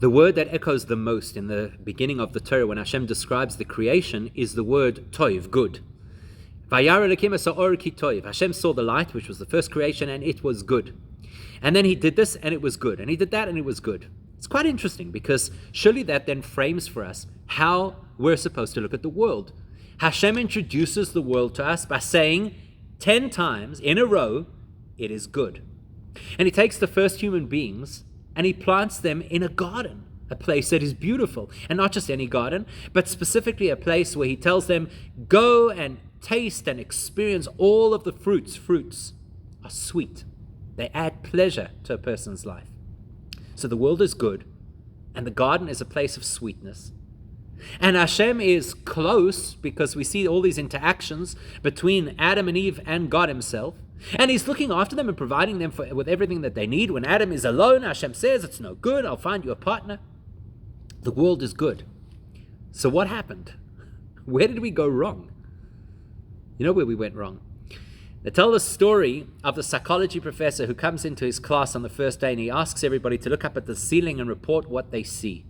The word that echoes the most in the beginning of the Torah when Hashem describes the creation is the word toiv, good. Vayar Elokim es ha'or ki toiv. Hashem saw the light, which was the first creation, and it was good. And then he did this, and it was good. And he did that, and it was good. It's quite interesting, because surely that then frames for us how we're supposed to look at the world. Hashem introduces the world to us by saying 10 times in a row, it is good. And he takes the first human beings and he plants them in a garden, a place that is beautiful. And not just any garden, but specifically a place where he tells them, go and taste and experience all of the fruits. Fruits are sweet. They add pleasure to a person's life. So the world is good, and the garden is a place of sweetness. And Hashem is close because we see all these interactions between Adam and Eve and God himself. And he's looking after them and providing them with everything that they need. When Adam is alone, Hashem says, it's no good, I'll find you a partner. The world is good. So what happened? Where did we go wrong? You know where we went wrong? They tell the story of the psychology professor who comes into his class on the first day and he asks everybody to look up at the ceiling and report what they see.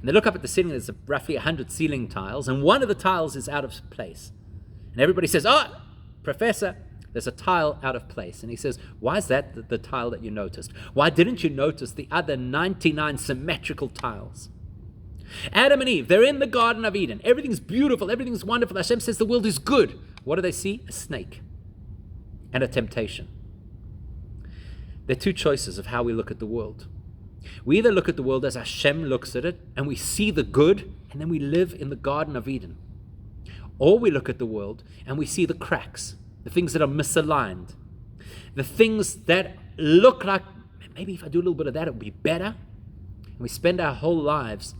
And they look up at the ceiling, there's roughly 100 ceiling tiles, and one of the tiles is out of place. And everybody says, oh, professor, there's a tile out of place. And he says, why is that the tile that you noticed? Why didn't you notice the other 99 symmetrical tiles? Adam and Eve, they're in the Garden of Eden. Everything's beautiful, everything's wonderful. Hashem says the world is good. What do they see? A snake and a temptation. There are two choices of how we look at the world. We either look at the world as Hashem looks at it, and we see the good, and then we live in the Garden of Eden. Or we look at the world, and we see the cracks, the things that are misaligned, the things that look like, maybe if I do a little bit of that, it would be better. And we spend our whole lives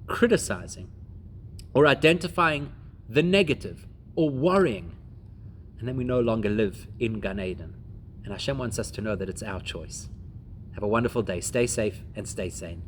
criticizing or identifying the negative or worrying. And then we no longer live in Gan Eden. And Hashem wants us to know that it's our choice. Have a wonderful day. Stay safe and stay sane.